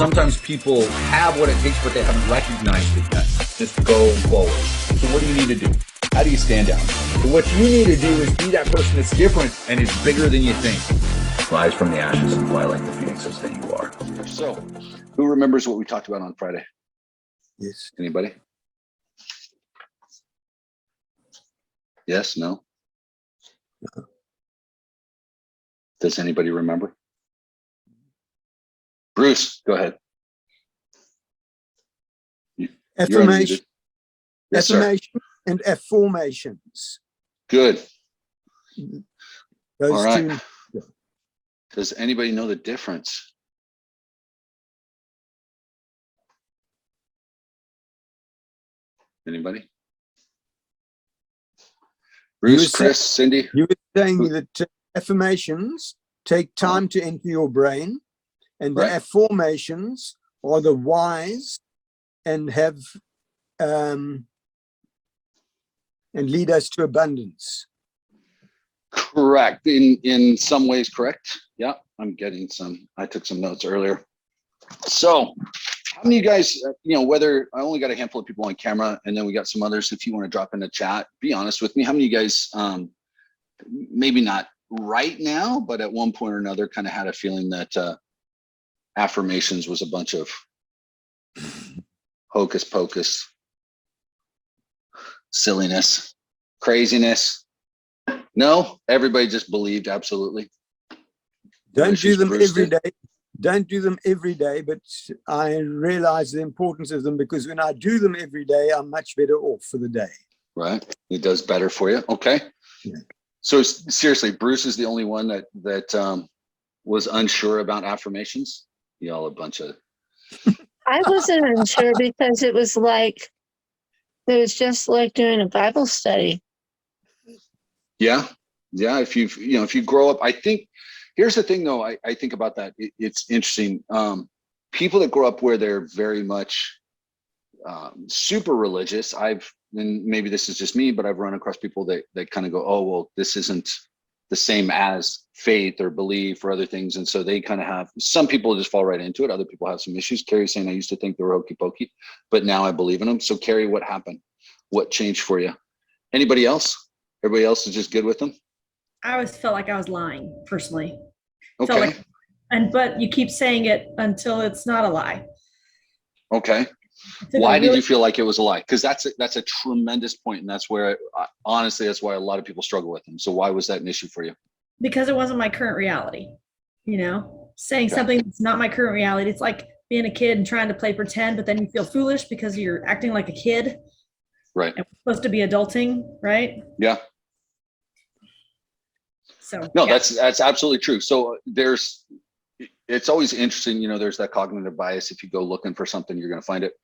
sometimes people have what it takes, but they haven't recognized it yet. Just go forward. So what do you need to do? How do you stand out? So what you need to do is be that person that's different and is bigger than you think. Rise from the ashes and fly like the phoenixes that you are. So, who remembers what we talked about on Friday? Yes. Anybody? Yes, no? No. Does anybody remember? Bruce, go ahead. You're Affirmation, unmuted. Yes, sir. affirmation and afformations. Good. Those All right. two. Does anybody know the difference? Anybody? Bruce, Chris, Cindy? You were saying that affirmations take time to enter your brain, and the Right. afformations are the wise and have and lead us to abundance. Correct. In some ways, correct. Yeah, I'm getting some. I took some notes earlier. So, how many of you guys, whether I only got a handful of people on camera, and then we got some others. If you want to drop in the chat, be honest with me. How many of you guys, maybe not right now, but at one point or another, kind of had a feeling that affirmations was a bunch of hocus pocus, silliness, craziness? No, everybody just believed absolutely. Don't do them Bruce every did. day. Don't do them every day, but I realize the importance of them, because when I do them every day, I'm much better off for the day. Right, it does better for you. Okay. Yeah. So seriously, Bruce is the only one that was unsure about affirmations. Y'all a bunch of. I wasn't unsure because it was just like doing a Bible study. Yeah. If you grow up, I think here's the thing though. I think about that. It's interesting. People that grow up where they're very much super religious. And maybe this is just me, but I've run across people that kind of go, oh, well, this isn't the same as faith or belief or other things. And so they kind of have, some people just fall right into it. Other people have some issues. Carrie's saying, I used to think they were hokey pokey, but now I believe in them. So Carrie, what happened? What changed for you? Anybody else? Everybody else is just good with them? I always felt like I was lying personally. Okay. But you keep saying it until it's not a lie. Okay. Why did you feel like it was a lie? Because that's a tremendous point, and that's where honestly that's why a lot of people struggle with them. So why was that an issue for you? Because it wasn't my current reality. Saying something that's not my current reality. It's like being a kid and trying to play pretend, but then you feel foolish because you're acting like a kid. Right. And we're supposed to be adulting, right? Yeah. So no, yeah. that's absolutely true. So it's always interesting, there's that cognitive bias. If you go looking for something, you're going to find it.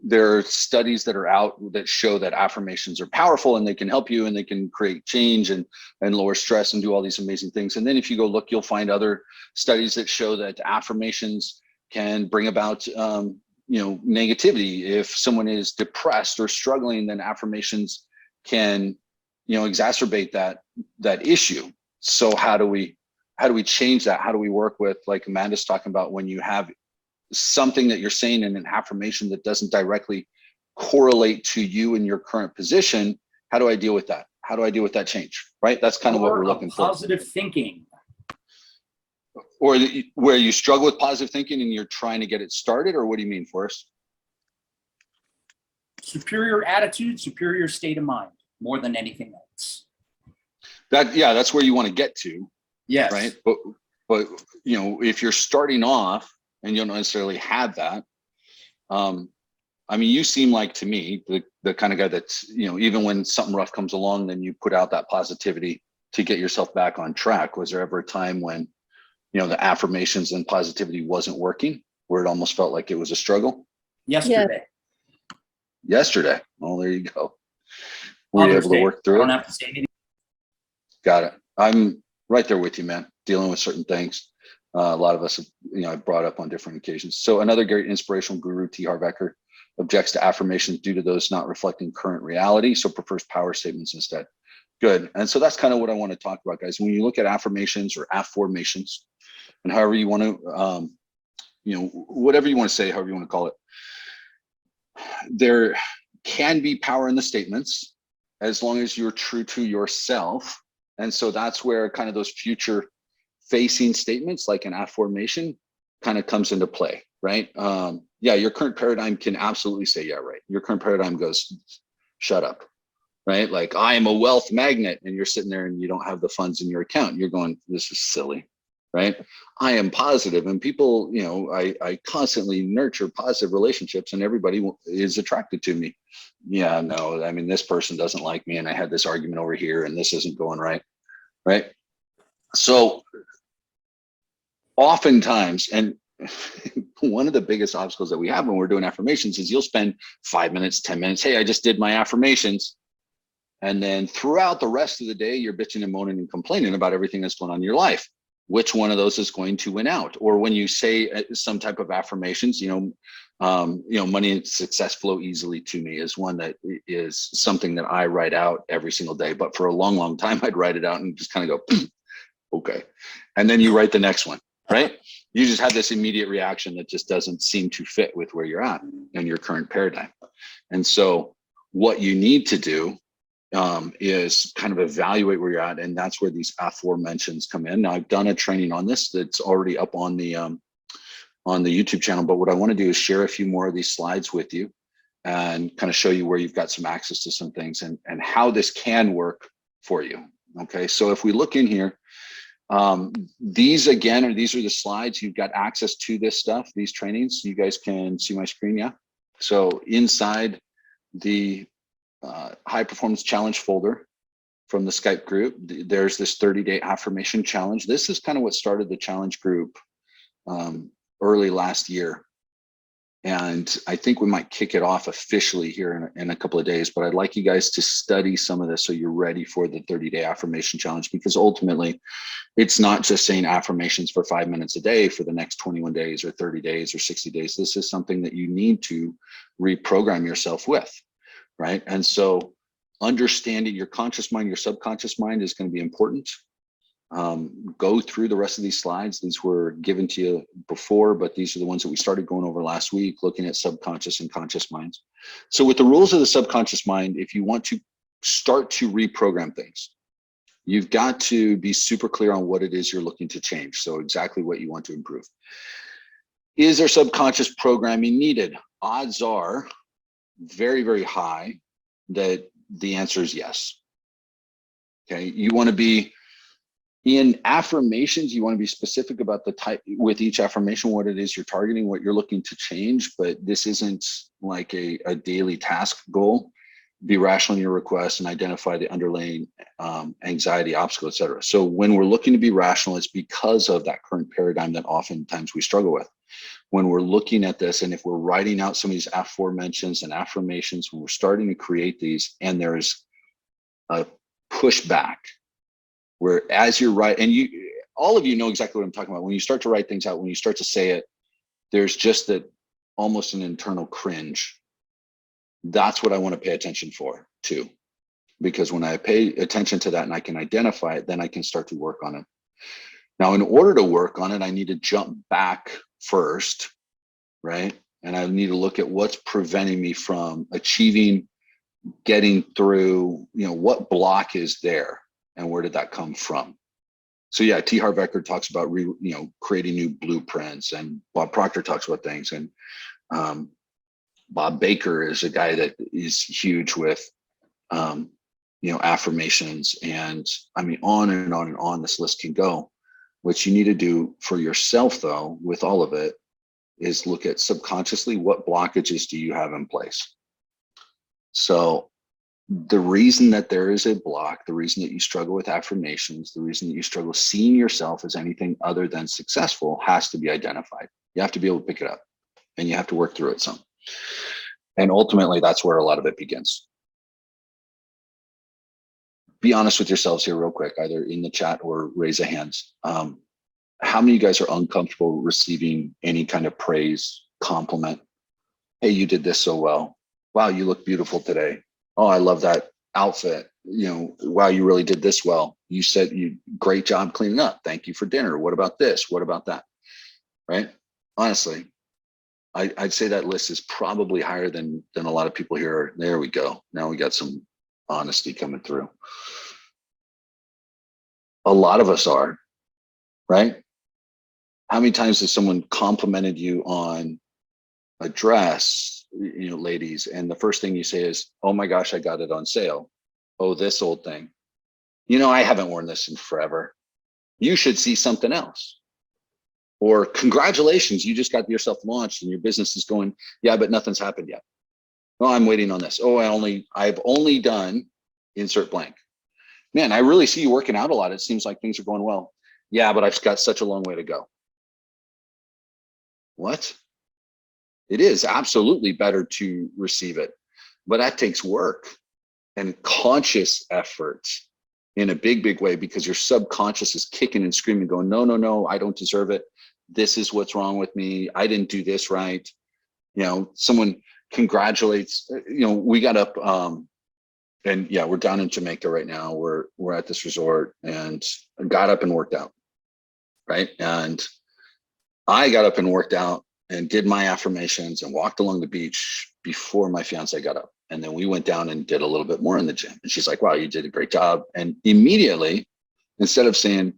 There are studies that are out that show that affirmations are powerful and they can help you and they can create change and lower stress and do all these amazing things. And then if you go look, you'll find other studies that show that affirmations can bring about, negativity. If someone is depressed or struggling, then affirmations can, exacerbate that issue. So how do we change that? How do we work with, like Amanda's talking about, when you have something that you're saying in an affirmation that doesn't directly correlate to you and your current position? How do I deal with that? How do I deal with that change? Right? That's kind of what we're looking for. Positive thinking. Or where you struggle with positive thinking and you're trying to get it started, or what do you mean, Forrest? Superior attitude, superior state of mind, more than anything else. That's where you want to get to. Yes. Right. But if you're starting off and you don't necessarily have that, you seem like, to me, the kind of guy that's, even when something rough comes along, then you put out that positivity to get yourself back on track. Was there ever a time when, the affirmations and positivity wasn't working, where it almost felt like it was a struggle? Yesterday. Yesterday. Well, there you go. Were you able to work through it? I don't have to say anything. Got it. I'm right there with you, man. Dealing with certain things. A lot of us, I've brought up on different occasions. So another great inspirational guru, T. Harv Eker, objects to affirmations due to those not reflecting current reality, so prefers power statements instead. Good. And so that's kind of what I want to talk about, guys. When you look at affirmations or afformations, and however you want to, whatever you want to say, however you want to call it. There can be power in the statements as long as you're true to yourself. And so that's where kind of those future facing statements like an affirmation kind of comes into play, right? Yeah, your current paradigm can absolutely say, yeah, right. Your current paradigm goes, shut up, right? Like, I am a wealth magnet, and you're sitting there and you don't have the funds in your account. You're going, this is silly, right? I am positive, and people, I constantly nurture positive relationships, and everybody is attracted to me. Yeah, no, I mean, this person doesn't like me, and I had this argument over here, and this isn't going right, right? So oftentimes, and one of the biggest obstacles that we have when we're doing affirmations is you'll spend 5 minutes, 10 minutes. Hey, I just did my affirmations. And then throughout the rest of the day, you're bitching and moaning and complaining about everything that's going on in your life. Which one of those is going to win out? Or when you say some type of affirmations, money and success flow easily to me is one that is something that I write out every single day. But for a long, long time, I'd write it out and just kind of go, okay. And then you write the next one, right? You just have this immediate reaction that just doesn't seem to fit with where you're at in your current paradigm. And so what you need to do is kind of evaluate where you're at. And that's where these aforementions come in. Now, I've done a training on this that's already up on the YouTube channel. But what I want to do is share a few more of these slides with you and kind of show you where you've got some access to some things and how this can work for you. Okay, so if we look in here, these are the slides. You've got access to this stuff, these trainings. You guys can see my screen, yeah? So inside the high performance challenge folder from the Skype group, there's this 30-day affirmation challenge. This is kind of what started the challenge group early last year. And I think we might kick it off officially here in a couple of days, but I'd like you guys to study some of this so you're ready for the 30-day affirmation challenge, because ultimately it's not just saying affirmations for 5 minutes a day for the next 21 days or 30 days or 60 days. This is something that you need to reprogram yourself with, right? And so understanding your conscious mind, your subconscious mind is going to be important. Go through the rest of these slides. These were given to you before, but these are the ones that we started going over last week, looking at subconscious and conscious minds. So with the rules of the subconscious mind, if you want to start to reprogram things, you've got to be super clear on what it is you're looking to change. So exactly what you want to improve. Is there subconscious programming needed? Odds are very, very high that the answer is yes. Okay, you want to be in affirmations, you want to be specific about the type with each affirmation, what it is you're targeting, what you're looking to change, but this isn't like a daily task goal. Be rational in your request and identify the underlying anxiety, obstacle, etc. So when we're looking to be rational, it's because of that current paradigm that oftentimes we struggle with. When we're looking at this, and if we're writing out some of these aforementions and affirmations, when we're starting to create these, and there's a pushback, where as you're writing, and all of you know exactly what I'm talking about. When you start to write things out, when you start to say it, there's just that almost an internal cringe. That's what I want to pay attention for too, because when I pay attention to that and I can identify it, then I can start to work on it. Now, in order to work on it, I need to jump back first, right? And I need to look at what's preventing me from achieving, getting through, what block is there and where did that come from? So yeah, T. Harv Eker talks about, creating new blueprints, and Bob Proctor talks about things. And Bob Baker is a guy that is huge with, affirmations, and I mean, on and on and on this list can go. What you need to do for yourself though, with all of it, is look at subconsciously, what blockages do you have in place? So the reason that there is a block, the reason that you struggle with affirmations, the reason that you struggle seeing yourself as anything other than successful has to be identified. You have to be able to pick it up, and you have to work through it some. And ultimately, that's where a lot of it begins. Be honest with yourselves here real quick, either in the chat or raise a hand. How many of you guys are uncomfortable receiving any kind of praise, compliment? Hey, you did this so well. Wow, you look beautiful today. Oh, I love that outfit. Wow, you really did this well. You said great job cleaning up. Thank you for dinner. What about this? What about that? Right? honestly, I'd say that list is probably higher than a lot of people here. There we go. Now we got some honesty coming through. A lot of us are, right? How many times has someone complimented you on a dress, you know, ladies, and the first thing you say is, oh my gosh, I got it on sale. Oh, this old thing. You know, I haven't worn this in forever. You should see something else. Or congratulations, you just got yourself launched and your business is going, yeah, but nothing's happened yet. Oh, I'm waiting on this. Oh, I've only done insert blank. Man, I really see you working out a lot. It seems like things are going well. Yeah, but I've got such a long way to go. What? It is absolutely better to receive it, but that takes work and conscious effort in a big, big way, because your subconscious is kicking and screaming, going, no, no, no, I don't deserve it. This is what's wrong with me. I didn't do this right. You know, someone congratulates, you know, we got up, and yeah, we're down in Jamaica right now. We're at this resort, and I got up and worked out, right? And I got up and worked out and did my affirmations and walked along the beach before my fiance got up. And then we went down and did a little bit more in the gym. And she's like, wow, you did a great job. And immediately, instead of saying,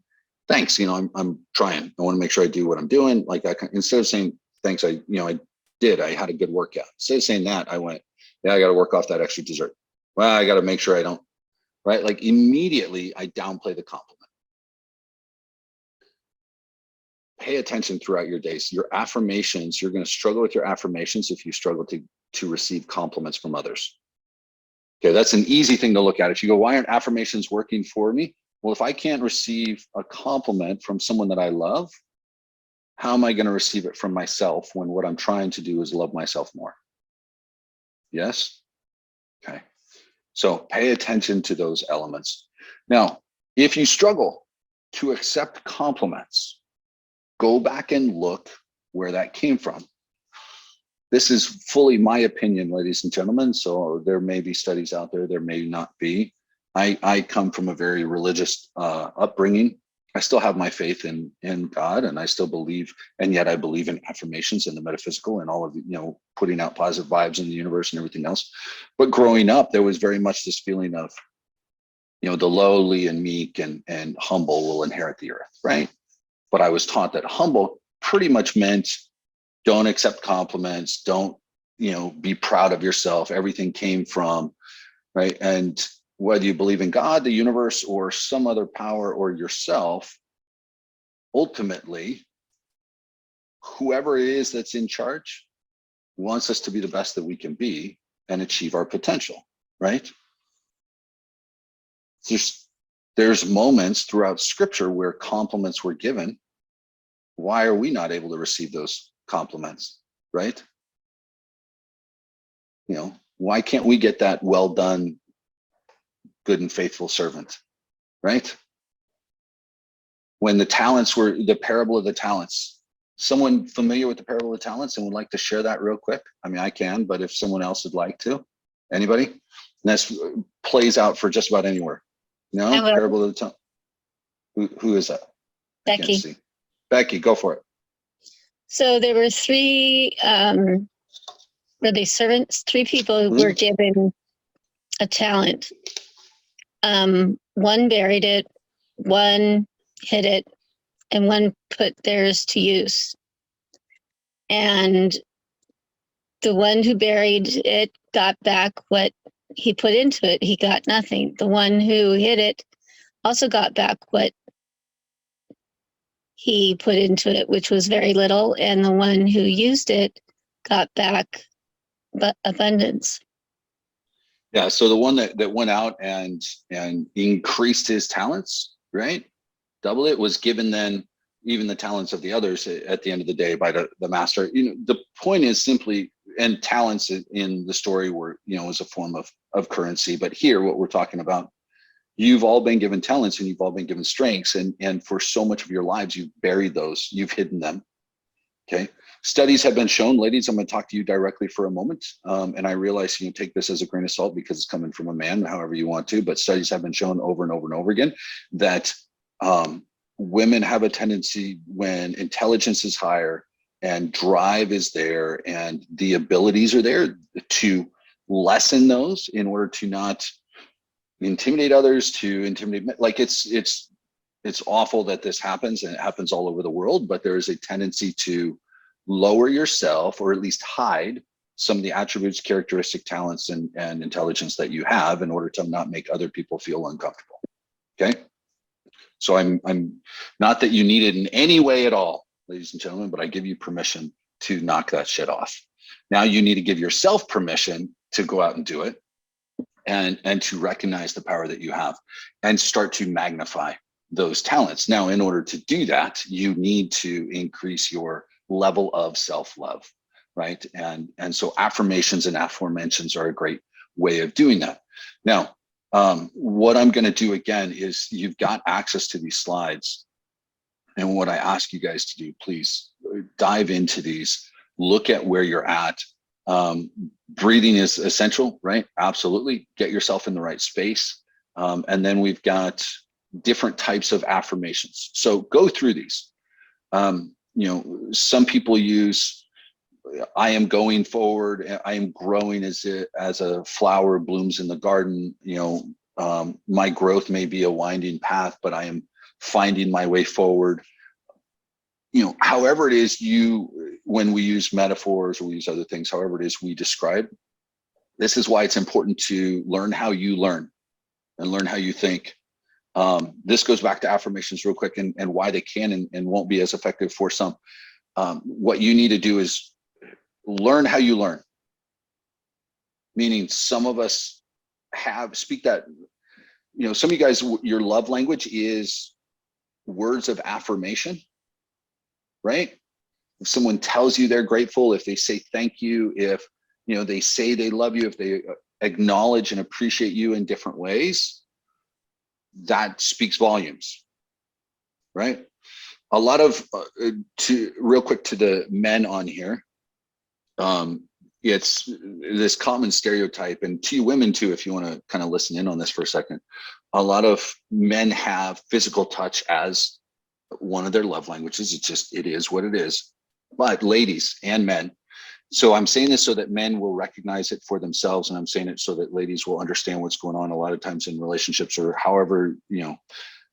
thanks, you know, I'm trying, I want to make sure I do what I'm doing. Like, instead of saying, thanks, I had a good workout. Instead of saying that, I went, yeah, I got to work off that extra dessert. Well, I got to make sure I don't, right? Like, immediately I downplay the compliment. Pay attention throughout your days. Your affirmations, you're going to struggle with your affirmations if you struggle to receive compliments from others. Okay, that's an easy thing to look at. If you go, why aren't affirmations working for me? Well, if I can't receive a compliment from someone that I love, how am I going to receive it from myself when what I'm trying to do is love myself more? Yes? Okay. So pay attention to those elements. Now, if you struggle to accept compliments, go back and look where that came from. This is fully my opinion, ladies and gentlemen. So there may be studies out there, there may not be. I come from a very religious upbringing. I still have my faith in God, and I still believe, and yet I believe in affirmations and the metaphysical and all of the, you know, putting out positive vibes in the universe and everything else. But growing up, there was very much this feeling of, you know, the lowly and meek and humble will inherit the earth, right? But I was taught that humble pretty much meant don't accept compliments, don't, you know, be proud of yourself. Everything came from, right? And whether you believe in God, the universe, or some other power, or yourself, ultimately, whoever it is that's in charge wants us to be the best that we can be and achieve our potential, right? There's moments throughout scripture where compliments were given. Why are we not able to receive those compliments, right? You know, why can't we get that well done, good and faithful servant, right? When the talents were, the parable of the talents, someone familiar with the parable of the talents and would like to share that real quick? I mean, I can, but if someone else would like to, anybody? And that plays out for just about anywhere. No, parable of the talents. Who is that? Becky. I can't see. Becky, go for it. So there were three, were they servants? Three people who were given a talent. One buried it, one hid it, and one put theirs to use. And the one who buried it got back what he put into it. He got nothing. The one who hid it also got back what he put into it, which was very little. And the one who used it got back abundance. Yeah, so the one that went out and increased his talents, right? Double it, was given then even the talents of the others at the end of the day by the master. You know, the point is simply, and talents in the story were, you know, as a form of currency. But here, what we're talking about, you've all been given talents and you've all been given strengths, and for so much of your lives, you've buried those, you've hidden them. Okay. Studies have been shown, ladies, I'm going to talk to you directly for a moment. And I realize you can take this as a grain of salt because it's coming from a man, however you want to, but studies have been shown over and over and over again that women have a tendency, when intelligence is higher, and drive is there, and the abilities are there to lessen those in order to not intimidate others, to intimidate, like it's awful that this happens, and it happens all over the world, but there is a tendency to lower yourself, or at least hide some of the attributes, characteristic, talents, and intelligence that you have in order to not make other people feel uncomfortable. Okay. So I'm not that you need it in any way at all, ladies and gentlemen, but I give you permission to knock that shit off. Now you need to give yourself permission to go out and do it, and to recognize the power that you have and start to magnify those talents. Now, in order to do that, you need to increase your level of self-love, right? And so affirmations and aforementions are a great way of doing that. Now, what I'm going to do again is, you've got access to these slides. And what I ask you guys to do, please dive into these, look at where you're at. Breathing is essential, right? Absolutely. Get yourself in the right space. And then we've got different types of affirmations. So go through these. Some people use, I am going forward, I am growing as a flower blooms in the garden. My growth may be a winding path, but I am finding my way forward. However it is when we use metaphors or we use other things, however it is we describe, this is why it's important to learn how you learn and learn how you think. This goes back to affirmations real quick, and why they can and won't be as effective for some. What you need to do is learn how you learn. Meaning, some of us speak that, some of you guys, your love language is words of affirmation, right? If someone tells you they're grateful, if they say thank you, if they say they love you, if they acknowledge and appreciate you in different ways, that speaks volumes, right? A lot of real quick to the men on here, it's this common stereotype, and to you women too, if you want to kind of listen in on this for a second. A lot of men have physical touch as one of their love languages. It is what it is. But ladies and men, so I'm saying this so that men will recognize it for themselves, and I'm saying it so that ladies will understand what's going on a lot of times in relationships, or however,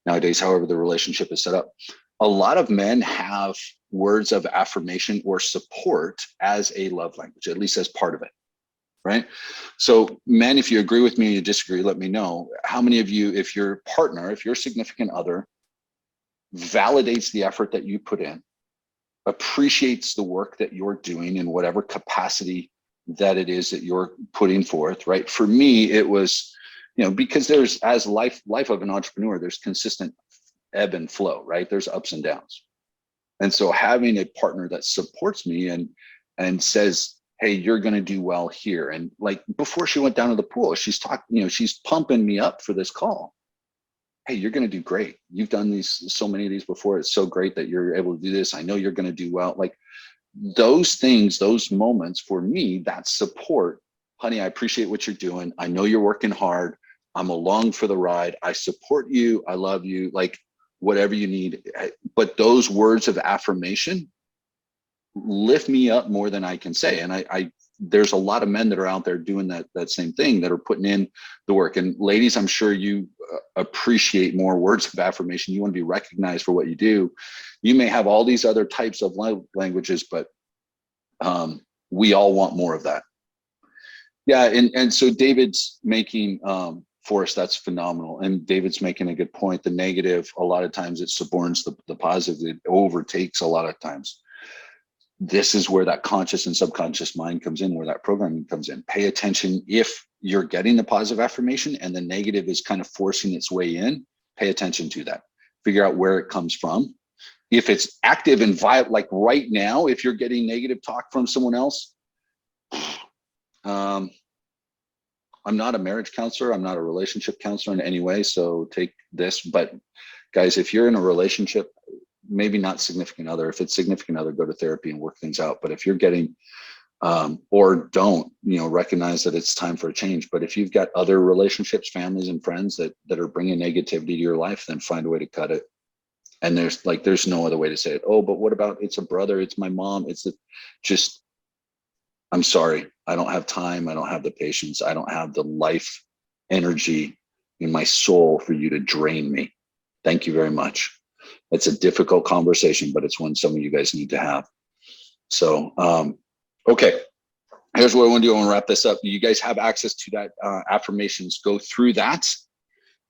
nowadays, however the relationship is set up. A lot of men have words of affirmation or support as a love language, at least as part of it, right? So men, if you agree with me or you disagree, let me know. How many of you, if your partner, if your significant other validates the effort that you put in, appreciates the work that you're doing in whatever capacity that it is that you're putting forth, right? For me, it was, because there's, as life of an entrepreneur, there's consistent ebb and flow, right? There's ups and downs. And so having a partner that supports me and says, hey, you're going to do well here. And like before she went down to the pool, she's talking, she's pumping me up for this call. Hey, you're going to do great. You've done so many of these before. It's so great that you're able to do this. I know you're going to do well. Like those things, those moments for me, that support. Honey, I appreciate what you're doing. I know you're working hard. I'm along for the ride. I support you. I love you. Like whatever you need. But those words of affirmation lift me up more than I can say. And there's a lot of men that are out there doing that same thing, that are putting in the work. And ladies, I'm sure you appreciate more words of affirmation. You want to be recognized for what you do. You may have all these other types of languages, but we all want more of that. Yeah, and so David's making, Forrest, that's phenomenal. And David's making a good point. The negative, a lot of times it suborns the positive. It overtakes a lot of times. This is where that conscious and subconscious mind comes in, where that programming comes in. Pay attention if you're getting the positive affirmation and the negative is kind of forcing its way in. Pay attention to that. Figure out where it comes from. If it's active and violent, like right now, if you're getting negative talk from someone else, I'm not a marriage counselor. I'm not a relationship counselor in any way. So take this. But guys, if you're in a relationship, maybe not significant other. If it's significant other, go to therapy and work things out. But if you're getting, or don't, recognize that it's time for a change. But if you've got other relationships, families and friends that are bringing negativity to your life, then find a way to cut it And there's no other way to say it. Oh, but what about it's a brother, it's my mom, just, I'm sorry, I don't have time, I don't have the patience, I don't have the life energy in my soul for you to drain me. Thank you very much. It's a difficult conversation, but it's one some of you guys need to have. So, okay, here's what I want to do. I want to wrap this up. You guys have access to that affirmations. Go through that.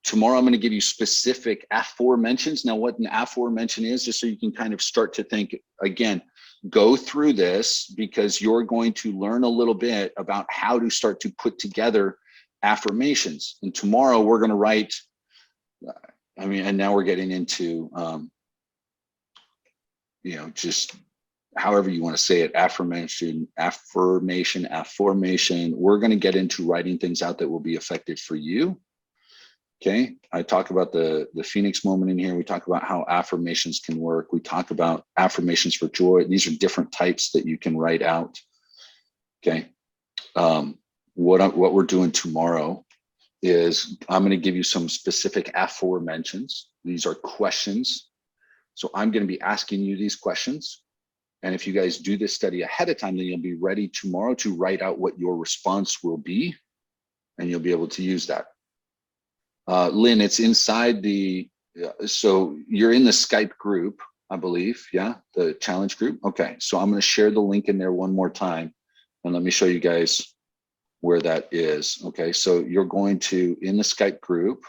Tomorrow, I'm going to give you specific aforementions. Now, what an aforemention is, just so you can kind of start to think again, go through this because you're going to learn a little bit about how to start to put together affirmations. And tomorrow we're going to write, and now we're getting into, just however you want to say it, affirmation. We're going to get into writing things out that will be effective for you. Okay, I talk about the Phoenix moment in here. We talk about how affirmations can work. We talk about affirmations for joy. These are different types that you can write out. Okay, what we're doing tomorrow is I'm going to give you some specific aforementions. These are questions. So I'm going to be asking you these questions. And if you guys do this study ahead of time, then you'll be ready tomorrow to write out what your response will be, and you'll be able to use that. Lynn, it's inside so you're in the Skype group, I believe, yeah, the challenge group. Okay, so I'm going to share the link in there one more time, and let me show you guys where that is. Okay, so you're going to, in the Skype group,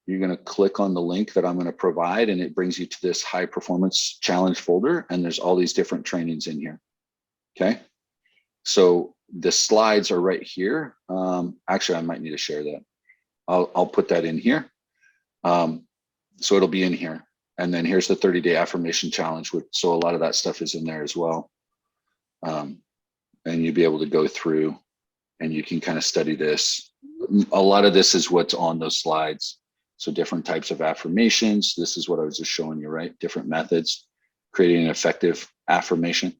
you're going to click on the link that I'm going to provide, and it brings you to this high performance challenge folder, and there's all these different trainings in here. Okay, so the slides are right here. Actually, I might need to share that. I'll put that in here. So it'll be in here. And then here's the 30-day affirmation challenge, so a lot of that stuff is in there as well. And you'll be able to go through and you can kind of study this. A lot of this is what's on those slides. So different types of affirmations. This is what I was just showing you, right? Different methods, creating an effective affirmation.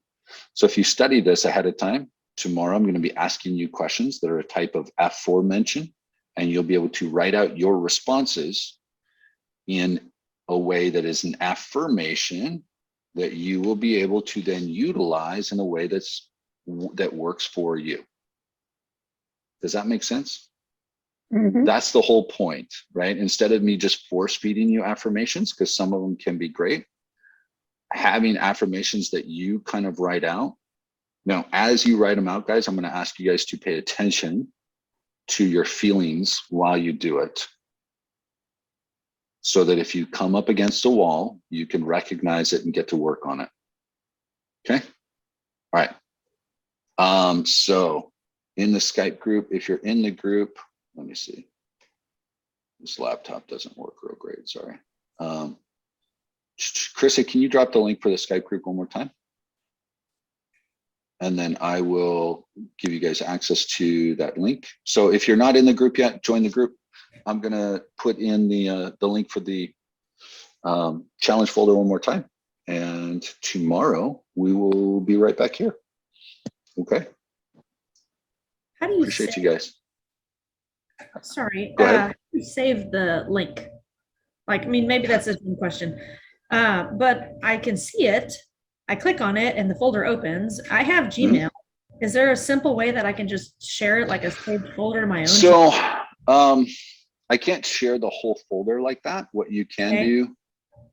So if you study this ahead of time, tomorrow I'm going to be asking you questions that are a type of aforemention, and you'll be able to write out your responses in a way that is an affirmation that you will be able to then utilize in a way that works for you. Does that make sense? Mhm. That's the whole point, right? Instead of me just force feeding you affirmations, because some of them can be great, having affirmations that you kind of write out. Now, as you write them out, guys, I'm going to ask you guys to pay attention to your feelings while you do it, so that if you come up against a wall, you can recognize it and get to work on it. Okay. All right. So in the Skype group, if you're in the group, let me see. This laptop doesn't work real great. Sorry. Chrissy, can you drop the link for the Skype group one more time? And then I will give you guys access to that link. So if you're not in the group yet, join the group. I'm gonna put in the link for the challenge folder one more time. And tomorrow we will be right back here. Okay. How do you Appreciate you guys. Sorry, Go ahead. how do you save the link? Like, I mean, maybe that's a dumb question, but I can see it. I click on it and the folder opens. I have Gmail. Is there a simple way that I can just share it like a saved folder in my own? So I can't share the whole folder like that. What you can do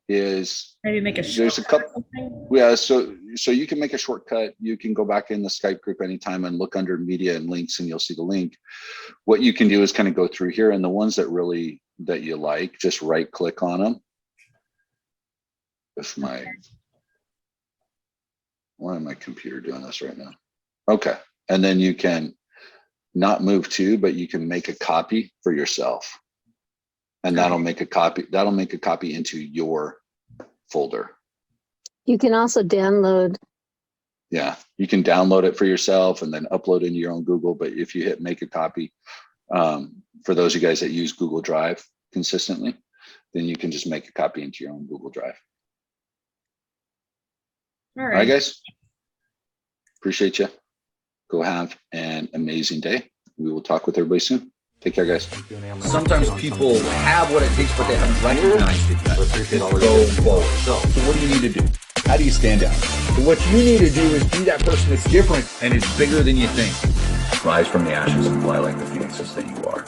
is maybe make a there's a couple. Yeah, so you can make a shortcut. You can go back in the Skype group anytime and look under media and links, and you'll see the link. What you can do is kind of go through here, and the ones that you like, just right click on them. Why am my computer doing this right now? Okay, and then you can not move to, but you can make a copy for yourself, and that'll make a copy. That'll make a copy into your folder. You can also download. Yeah, you can download it for yourself and then upload into your own Google. But if you hit make a copy, for those of you guys that use Google Drive consistently, then you can just make a copy into your own Google Drive. All All right, guys. Appreciate you. Go have an amazing day. We will talk with everybody soon. Take care, guys. Sometimes people have what it takes, but they haven't recognized it yet. Just go forward. So what do you need to do? How do you stand out? So what you need to do is be that person that's different and is bigger than you think. Rise from the ashes and fly like the phoenixes that you are.